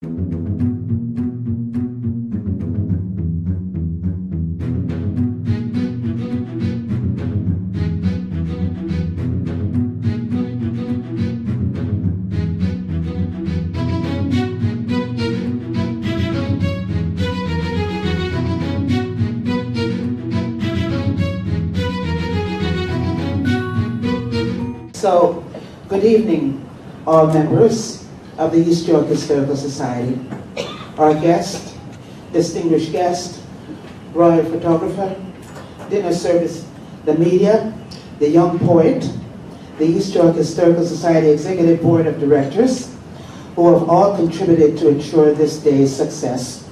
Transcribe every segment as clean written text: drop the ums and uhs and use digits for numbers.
So, good evening, all members of the East York Historical Society. Our guest, distinguished guest, royal photographer, dinner service, the media, the young poet, the East York Historical Society Executive Board of Directors, who have all contributed to ensure this day's success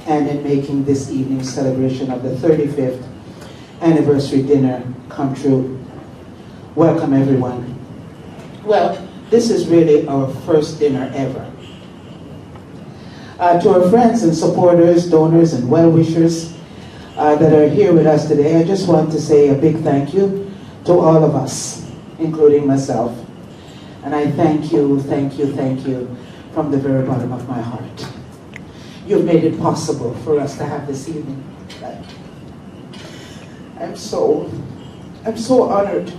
and in making this evening's celebration of the 35th anniversary dinner come true. Welcome, everyone. Well, this is really our first dinner ever. To our friends and supporters, donors, and well-wishers that are here with us today, I just want to say a big thank you to all of us, including myself. And I thank you from the very bottom of my heart. You've made it possible for us to have this evening. I'm so honored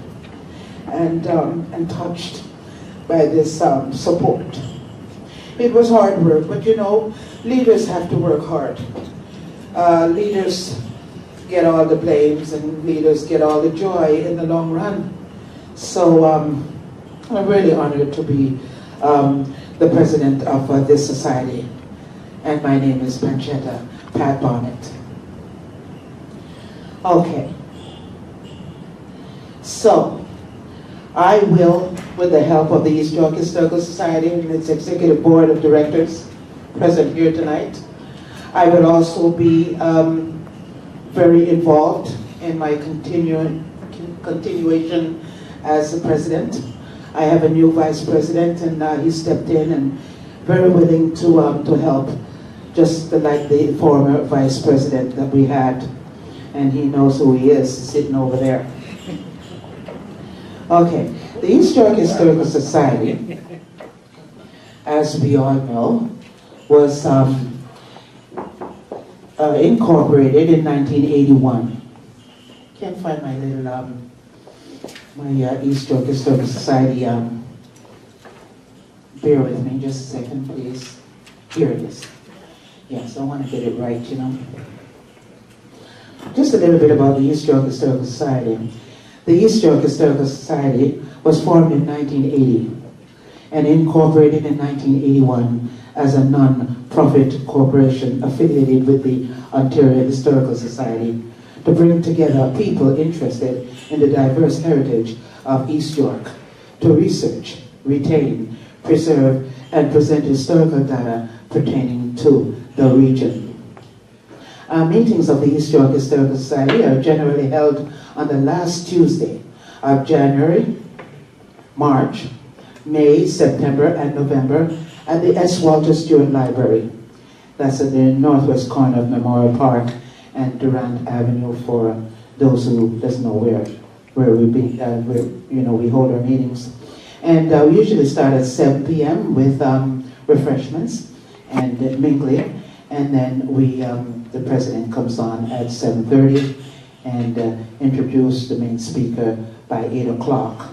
and touched by this support. It was hard work, but you know, leaders have to work hard. Leaders get all the blames and leaders get all the joy in the long run. So I'm really honored to be the president of this society. And my name is Panchetta Pat Bonnet. Okay. So, I will, with the help of the East York Historical Society and its Executive Board of Directors present here tonight, I will also be very involved in my continuation as the president. I have a new vice president, and he stepped in and very willing to help, just like the former vice president that we had, and he knows who he is, sitting over there. Okay, the East York Historical Society, as we all know, was incorporated in 1981. Can't find my little, my East York Historical Society, bear with me just a second, please. Here it is. Yes, I want to get it right, you know. Just a little bit about the East York Historical Society. The East York Historical Society was formed in 1980 and incorporated in 1981 as a non-profit corporation affiliated with the Ontario Historical Society to bring together people interested in the diverse heritage of East York to research, retain, preserve, and present historical data pertaining to the region. Meetings of the East York Historical Society are generally held on the last Tuesday of January, March, May, September, and November at the S. Walter Stewart Library. That's at the northwest corner of Memorial Park and Durant Avenue for those who doesn't know where we hold our meetings. And we usually start at 7 p.m. with refreshments and mingling, and then the president comes on at 7:30 and introduce the main speaker by 8 o'clock.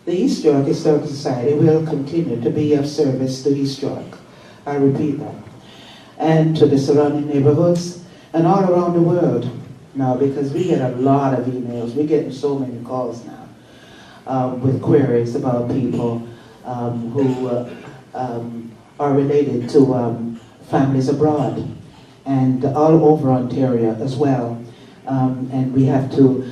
The East York Historical Society will continue to be of service to East York. I repeat that. And to the surrounding neighborhoods and all around the world now, because we get a lot of emails. We're getting so many calls now with queries about people who are related to families abroad and all over Ontario as well. And we have to,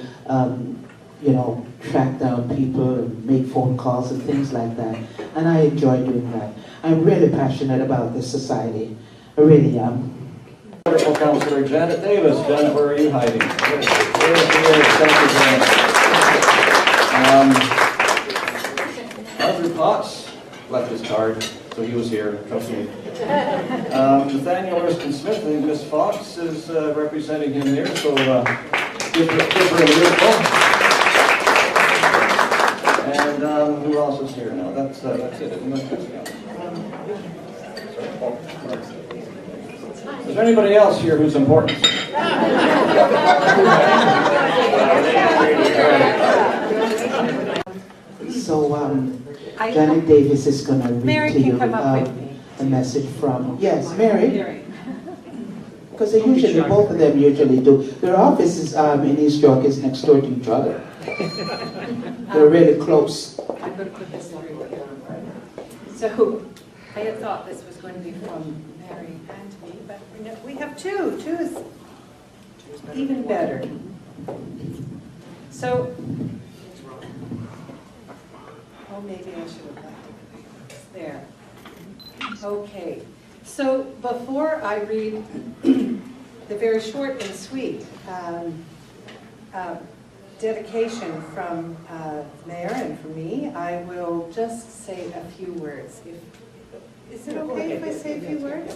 track down people and make phone calls and things like that. And I enjoy doing that. I'm really passionate about this society. I really am. Wonderful Councillor Janet Davis. Janet, where are you hiding? Thank you, Arthur Potts left his card, so he was here. Trust me. Nathaniel Erskine Smith, I think Miss Fox is representing him there, so give her a earful. And who else is here now? That's it, isn't it? Is there anybody else here who's important? So Janet Davis is going to read Mary to you can come up with me. a message from, yes, Mary. Because they usually, both of them usually do. Their offices in East York is next door to each other. They're really close. I'm going to put this over here. So I had thought this was going to be from Mary and me, but we have two. Two is even better. So, oh, maybe I should have left it there. Okay. So before I read the very short and sweet dedication from Mayor and from me, I will just say a few words. Is it okay if I say a few words?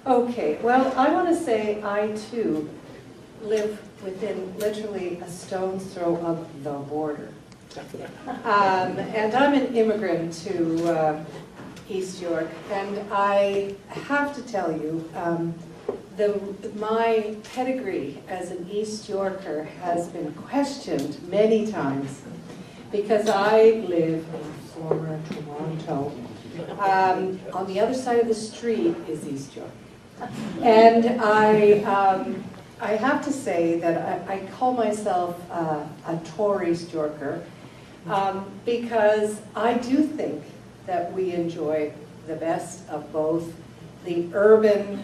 Okay, well, I want to say I too live within literally a stone's throw of the border. And I'm an immigrant to East York, and I have to tell you, my pedigree as an East Yorker has been questioned many times because I live in former Toronto. On the other side of the street is East York. And I have to say that I call myself a Tory East Yorker because I do think that we enjoy the best of both the urban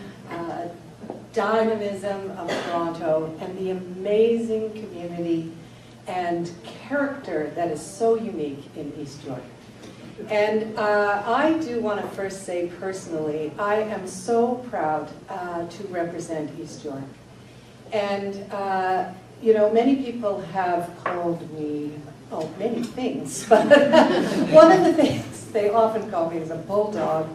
dynamism of Toronto and the amazing community and character that is so unique in East York. And I do want to first say personally, I am so proud to represent East York. And, you know, many people have called me, oh, many things, but one of the things they often call me is a bulldog,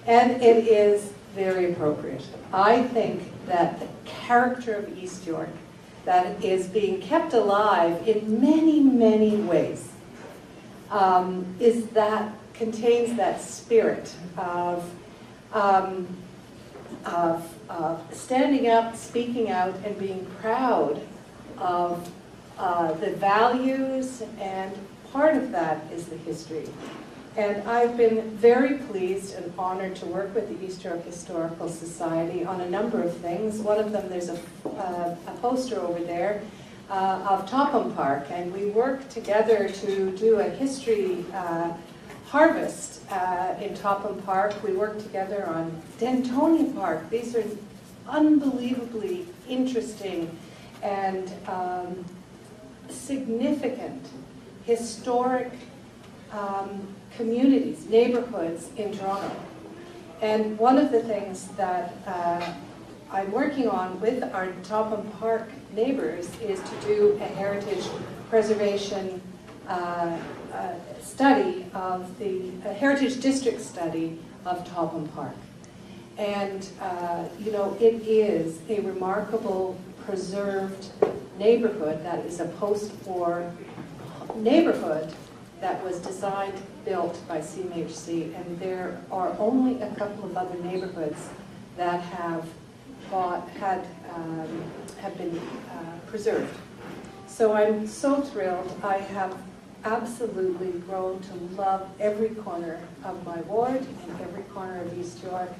and it is very appropriate. I think that the character of East York that is being kept alive in many, many ways contains that spirit of standing up, speaking out, and being proud of the values, and part of that is the history. And I've been very pleased and honored to work with the East York Historical Society on a number of things. One of them, there's a poster over there of Topham Park, and we work together to do a history harvest in Topham Park. We work together on Dentonia Park. These are unbelievably interesting and significant historic communities, neighborhoods in Toronto. And one of the things that I'm working on with our Topham Park neighbors is to do a heritage preservation study of the heritage district study of Topham Park. And you know, it is a remarkable preserved neighborhood that is a post-war neighborhood that was designed, built by CMHC, and there are only a couple of other neighborhoods that have been preserved. So I'm so thrilled. I have absolutely grown to love every corner of my ward and every corner of East York.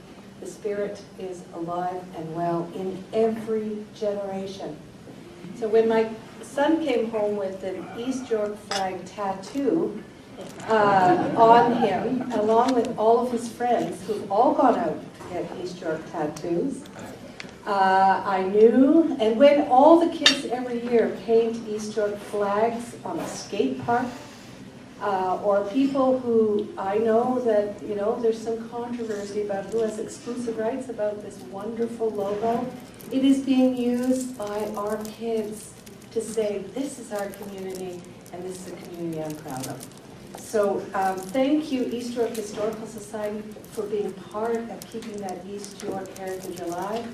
The spirit is alive and well in every generation. So when my son came home with an East York flag tattoo on him, along with all of his friends who've all gone out to get East York tattoos, I knew, and when all the kids every year paint East York flags on a skate park, or people who I know that, you know, there's some controversy about who has exclusive rights about this wonderful logo. It is being used by our kids to say, this is our community, and this is a community I'm proud of. So thank you, East York Historical Society, for being part of keeping that East York heritage alive.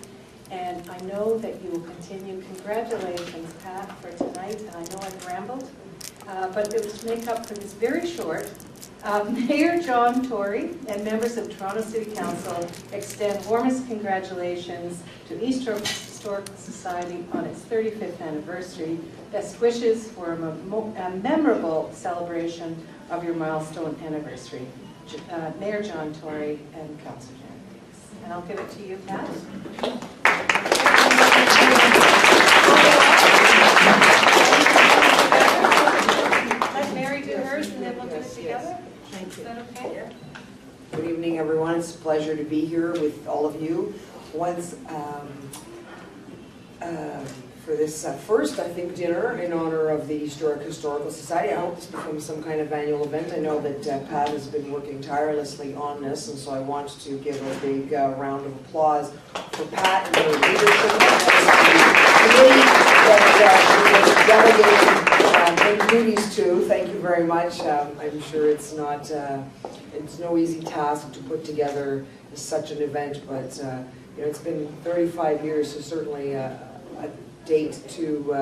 And I know that you will continue. Congratulations, Pat, for tonight. And I know I've rambled. but it was to make up for this very short. Mayor John Tory and members of Toronto City Council extend warmest congratulations to East York Historical Society on its 35th anniversary. Best wishes for a memorable celebration of your milestone anniversary. Mayor John Tory and Councillor Janet Davis. And I'll give it to you, Pat. Let Mary do hers and then we'll do it together. Thank you. Is that okay? Good evening, everyone. It's a pleasure to be here with all of you. Once for this first, I think, dinner in honor of the East York Historical Society. I hope this becomes some kind of annual event. I know that Pat has been working tirelessly on this, and so I want to give a big round of applause for Pat and her leadership that she was delegating many duties to. Thank you very much. I'm sure it's not, it's no easy task to put together such an event, but you know, it's been 35 years, so certainly a date to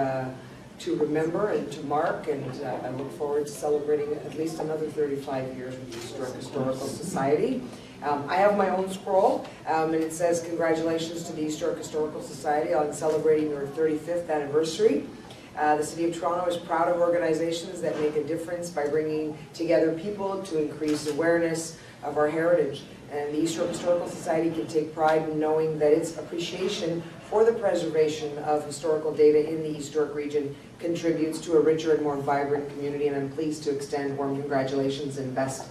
remember and to mark, and I look forward to celebrating at least another 35 years with the East York Historical Society. I have my own scroll, and it says, "Congratulations to the East York Historical Society on celebrating your 35th anniversary. The City of Toronto is proud of organizations that make a difference by bringing together people to increase awareness of our heritage. And the East York Historical Society can take pride in knowing that its appreciation for the preservation of historical data in the East York region contributes to a richer and more vibrant community, and I'm pleased to extend warm congratulations and best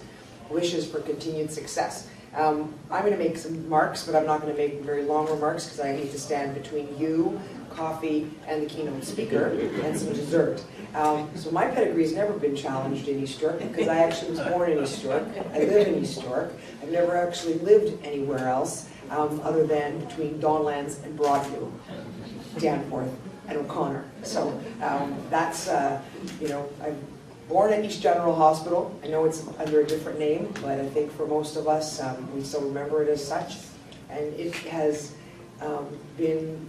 wishes for continued success." I'm going to make some remarks, but I'm not going to make very long remarks because I need to stand between you, coffee, and the keynote speaker, and some dessert. So my pedigree has never been challenged in East York because I actually was born in East York. I live in East York. I've never actually lived anywhere else other than between Dawnlands and Broadview, Danforth, and O'Connor. So that's, you know, I'm born at East General Hospital. I know it's under a different name, but I think for most of us, we still remember it as such. And it has been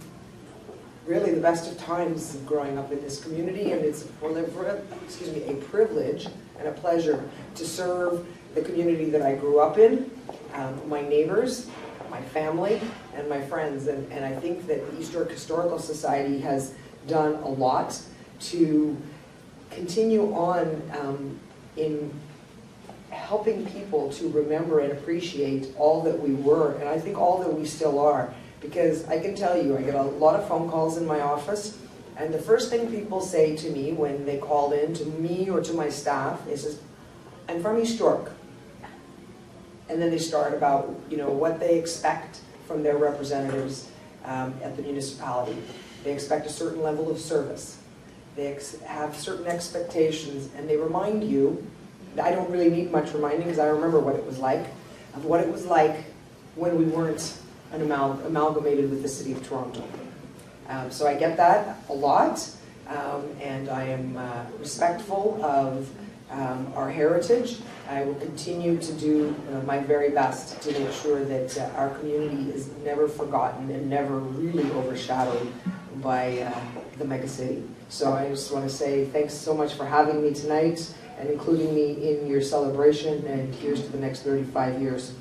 really the best of times growing up in this community, and it's a privilege and a pleasure to serve the community that I grew up in, my neighbors, my family, and my friends. And I think that the East York Historical Society has done a lot to continue on in helping people to remember and appreciate all that we were, and I think all that we still are. Because I can tell you, I get a lot of phone calls in my office, and the first thing people say to me when they call in to me or to my staff is, "I'm from East York." And then they start about, you know, what they expect from their representatives at the municipality. They expect a certain level of service. They have certain expectations, and they remind you. I don't really need much reminding because I remember what it was like, when we weren't amalgamated with the City of Toronto. So I get that a lot, and I am respectful of our heritage. I will continue to do my very best to make sure that our community is never forgotten and never really overshadowed by the megacity. So I just want to say thanks so much for having me tonight and including me in your celebration, and here's to the next 35 years.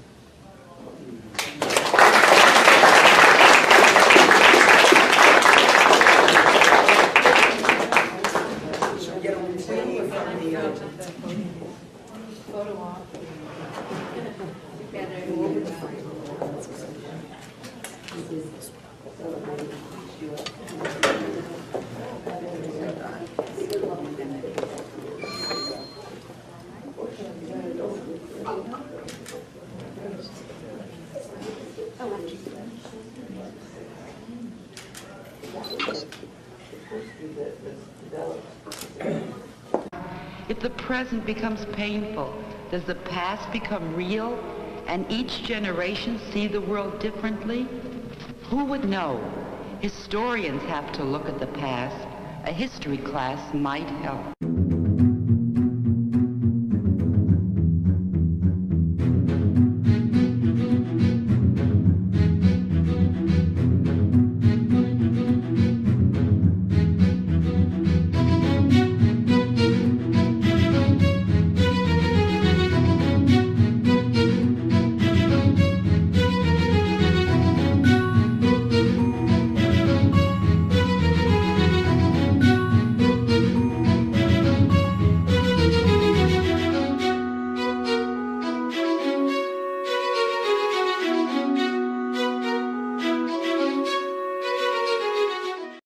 If the present becomes painful, does the past become real and each generation see the world differently? Who would know? Historians have to look at the past. A history class might help.